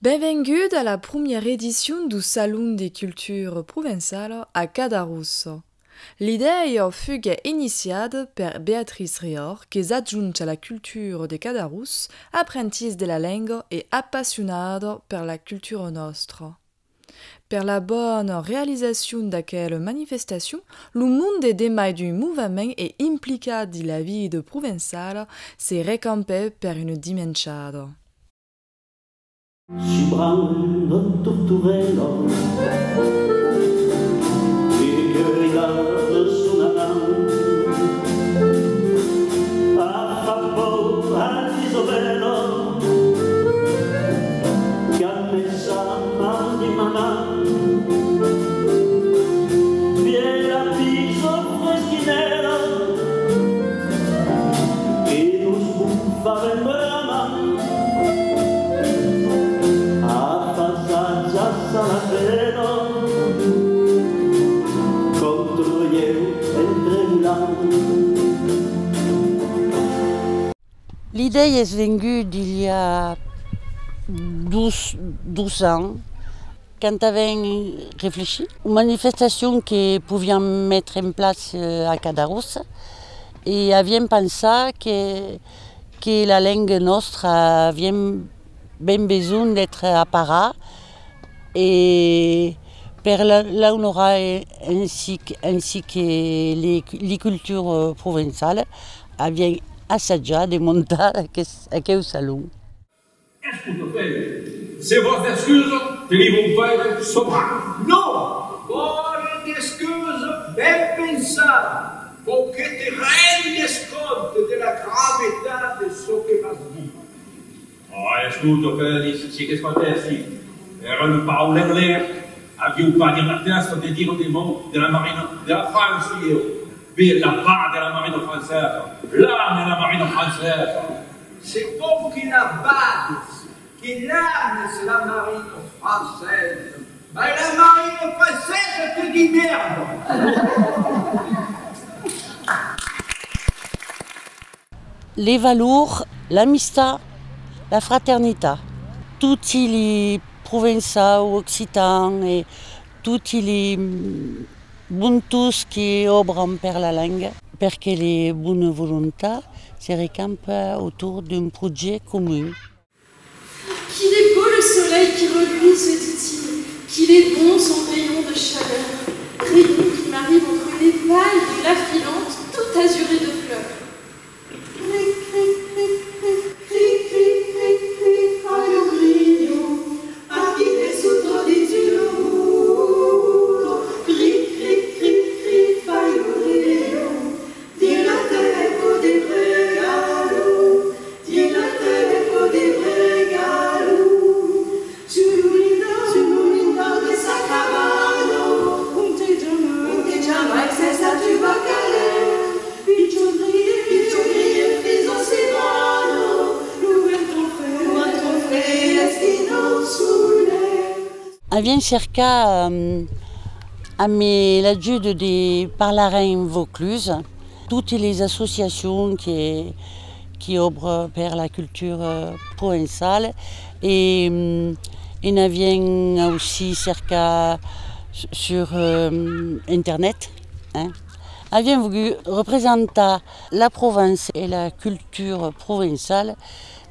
Benvenue à la première édition du Salon des cultures provençales à Cadarous. L'idée fut initiée par Béatrice Rior, qui est adjointe à la culture de Cadarous, apprentice de la langue et appassionée par la culture nostre. Per la bonne réalisation d'aquelle manifestation, le monde des mailles du mouvement et impliqué dans la vie provençale s'est récampé per une dimensione. Si brando torturello e che rigardo suonano a favore al disovello che ha messa mal di mamma viene a viso freschinello e non sbuffa in brama L'idée est venue d'il y a 12 ans, quand j'avais réfléchi aux manifestations que pouvions mettre en place à Cadarous et avions pensé que la langue nostre avait bien besoin d'être apparente et per là on aura ainsi que les cultures provençales avaient assaggiato de monter aquel salon. Se vostre excuse, teniu un paio sopra. No! Buone excuse ben pensate, perché ti rendi conto della gravità di ciò che vas dire. Oh, escuto che si che scontessi. Era un paolo in l'air, avevo pas dire la testa di dire des mots de la marine de la France, io. Per la part de la marine française. Là, nella marine française. C'est vous qui la battez, qui l'aime la marine française. Mais la marine française te dit merde! Les valeurs, l'amistad, la fraternité, tous les provençaux, occitans et tous les buntus qui obrent per la langue, perché les bonnes volontés se recampent autour d'un projet commun. Qu'il est beau le soleil qui reluit, se dit-il, qu'il est bon son rayon de chaleur, rayon qui m'arrive entre les pailles de la filante, tout azurée de fleurs. Vient cercar à l'aide de Parlarin Vaucluse, toutes les associations qui œuvrent pour la culture provençale et on vient aussi cercar sur Internet. On vient voulu représenter la Provence et la culture provençale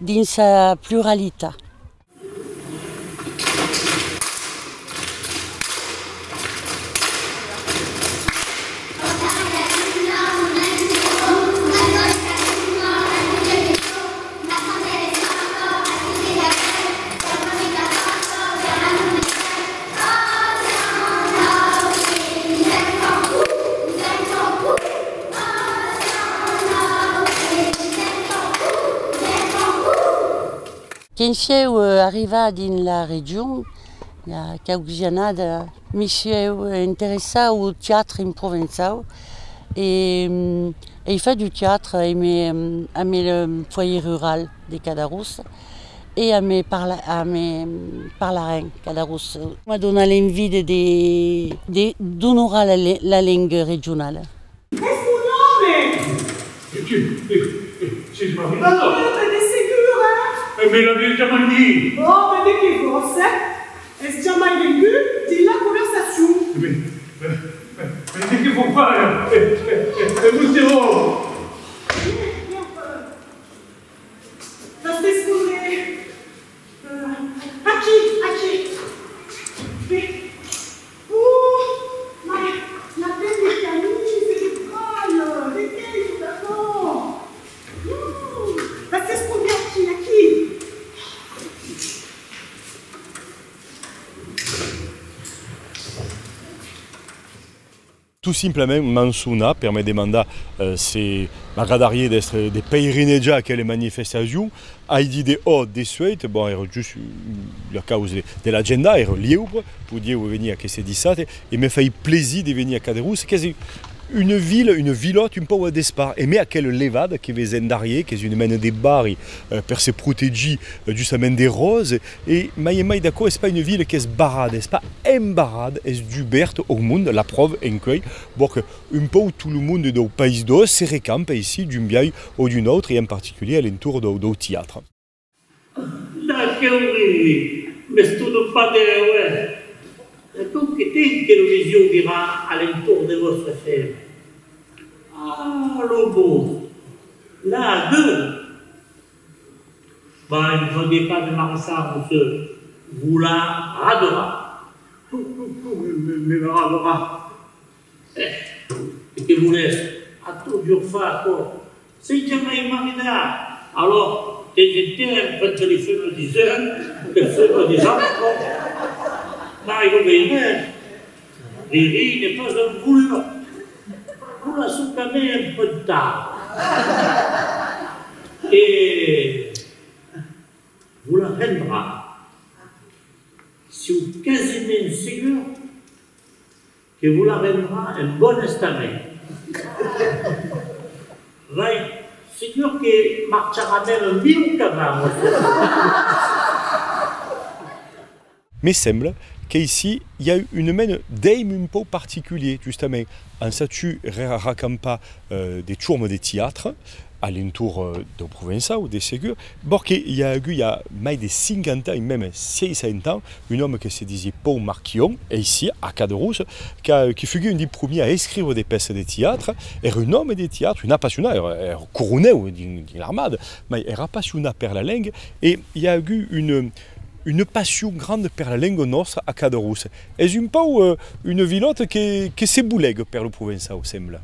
dans sa pluralité. Quand je suis arrivé dans la région, il y a quelques années, je me suis intéressé au théâtre en provençal et il fait du théâtre à le foyer rural de Cadarous et à mes parlarins Cadarous. Ça m'a donné l'envie d'honorer la langue régionale. Che fu nome? Sì, ma Me l'avevi già mai detto! Oh, vedi che forse? È già mai venuto di la conversazione. Vedi che può fare? È l'ultimo! La stessa a chi? Ma la belle camicie di collo, di che no? La stessa a chi? Tout simplement, Mansuna permet de demander ces magadariers d'être des pèlerinages à quelle manifestation, Heidi de haut de suite, bon, era juste la cause de l'agenda, era libre pour dire où venir à ces 17 et me fait plaisir de venir à Caderousse, c'est une villotte un peu d'espace, et mais à quelle levade qui est zendarier, qui est une mène des barres per se protéger justement des roses, et mai d'accord, c'est pas une ville qui est barrade, c'est pas embarrade, c'est d'ouverte au monde, la preuve en quoi, bon, un peu tout le monde du pays d'eau se récampe ici d'un biais ou d'une autre, et en particulier à l'entour du théâtre. Da che urivi, mi studo padre, e tu che te che l'Eurovision dirà all'intorno delle vostre femme? Ah, le beau, là, deux. Ben, ne vendez pas de Marissa, monsieur. Vous la radera. Mais la radera. Et que vous laisse à tout dur faire, quoi. C'est jamais marina. Alors, t'es quand les femmes disaient, les femmes disaient, Mario Bene, Riri n'est pas un boulot. Vous la soutenez un peu tard. Et vous la rendra. Si vous quasiment sûr que vous la rendra un bon estament. Vai, sûr que marchera même mieux qu'avant. Mais semble qu'ici, il y a une mène d'aim un peu particulier, justement. En satu racampa des tourmes de théâtre, à l'entour de Provençal ou des Ségur. Bon, il y a plus de 50 ans, même 60 ans, un homme qui se disait Paul Marquillon, et ici, à Caderousse, qui fut un des premiers à écrire des pièces de théâtre, era un homme de théâtre, un appassionné, era couronné de l'armade, mais era passionné par la langue, et il y a eu une passion grande pour la langue nostre à Caderousse. C'est un peu une villotte qui s'éboulegue pour le Provençal, semble.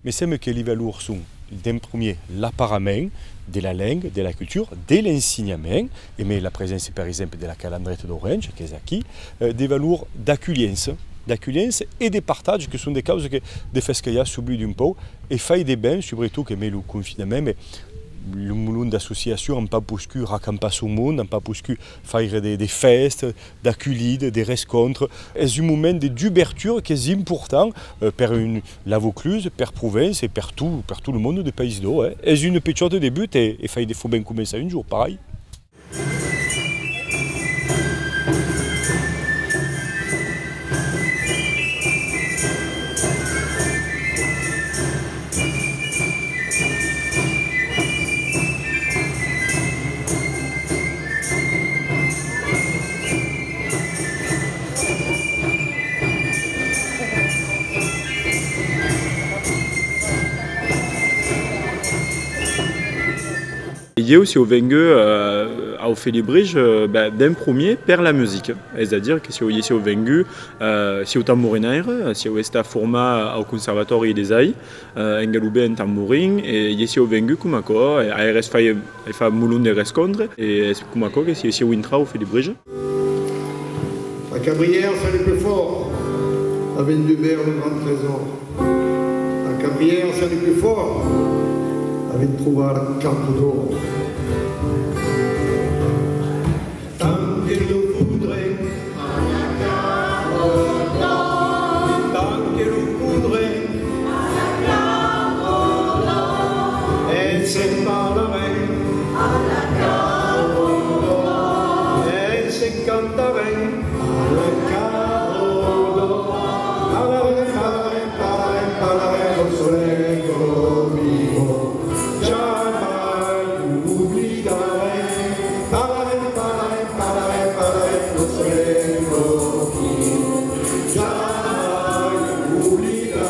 Mais c'est que les valeurs sont, d'un premier, l'apparement de la langue, de la culture, de l'enseignement, et mais la présence, par exemple, de la calandrette d'Orange, qui est ici, des valeurs d'accueillance et des partages, qui sont des causes que des faits qu'il y a subi d'un peu, et fait des bains, surtout que mais le confinement, mais le moulin d'association n'a pas pu raconter son monde, n'a pas pu faire des fêtes, d'accueillir, des rencontres. C'est un moment d'ouverture qui est important pour la Vaucluse, pour Provence et pour tout le monde des pays d'eau. C'est une petite début et il faut bien commencer un jour, pareil. Il y a aussi au Vengue à Ophélie-Brige d'un premier per la musique, c'est-à-dire que si au Vengue, si au tambourinaire, si au esta forma au conservatoire des AI, en galubé en tambourin, et ici au Vengue comme quoi, à RS fait moulon de rescontre, et comme quoi que si au intra au Ophélie-Brige. À Cabrières, c'est le plus fort, à Vendubert, le grand trésor. À Cabrières, c'est le plus fort, avec trouver la carte d'or. Tant que l'on voudrait, tant que l'on voudrait, elle se parlerait, elle se canterait à la carole. Parlerait au soleil vivo, jamais oublierai. Parlerait au soleil vivo, jamais oublierai.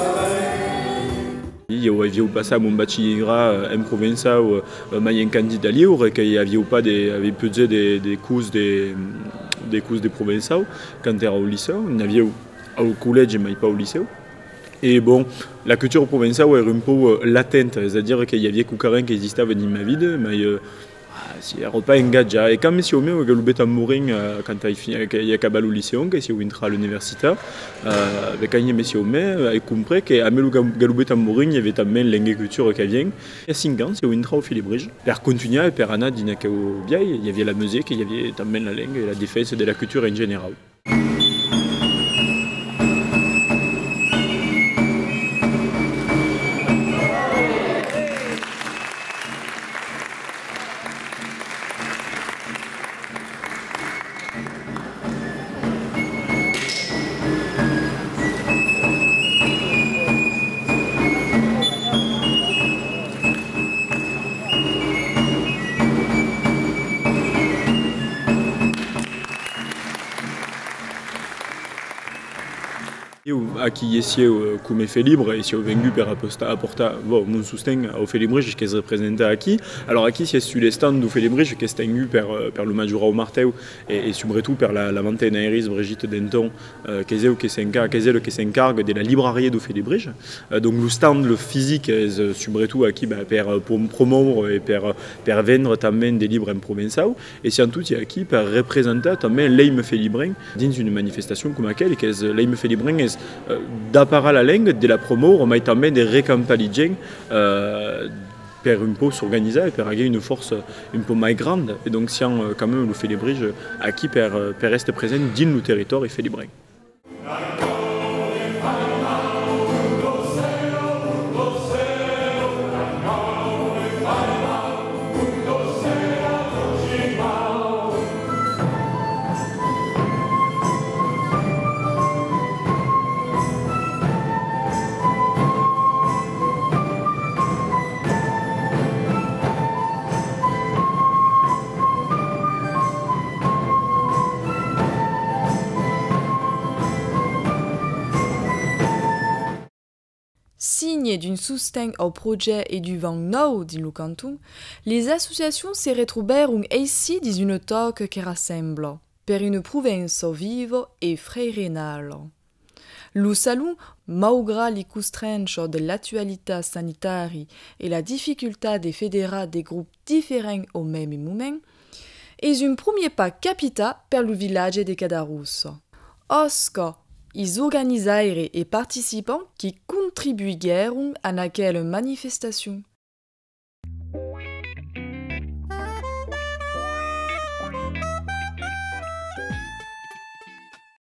Eu havíeu passat un bachillerat en Provençal mai en candidat lliure, que hi havíeu pas avait peut-être des cours de Provençal quand era au liceu, n'hi havíeu au collège mais pas au liceu. Et bon, la culture provençale era un peu latente, c'est-à-dire qu'il y avait quelqu'un qui existait dans ma vie, mais si n'era pas engagé. Et quand monsieur meu galubé tambourin quand il a acabé au lycée, que si il entra à l'université, quand il monsieur meu, il compris qu'à melu galubé tambourin il y avait també l'agriculture qui vient. Il y a 5 ans, il entra au Félibrige. Pour continuer, pour anar dina que il y avait la musique, il y avait també la langue et la défense de la culture en général. Aqui esse come Félibre e se vengu per apportar mon sostén ao Félibrige que se representa aqui. Alors aqui c'est sur les stands do Félibrige que est tengu per le Majorau Marteu et surtout per la mantena Iris Brigitte Denton que est le qui s'encargue de la librairie do Félibrige. Donc le stand le physique est surtout aqui per promouvoir et per vendre també des livres en provençal et c'est en tout aqui per representar també l'Eime Félibrin dins une manifestation comme aquelle que l'Eime Félibrin est d'appara la langue de la promo, mais també de recampaligen per un peu s'organiser et per avoir une force un peu plus grande. Et donc, si on quand même le Félibrige acquis per rester présent dans le territoire et Félibrin. Signe d'un soutien au projet et du vent nou dans le canton, les associations se retrouvent ici dans une toque qui rassemble, per une province vive et frérénale. Le salon, malgré les constraintes de l'actualité sanitaire et la difficulté de fédérer des groupes différents au même moment, est un premier pas capital pour le village de Cadarous. Oscar, les organisateurs et participants qui contribuèrent à laquelle manifestation.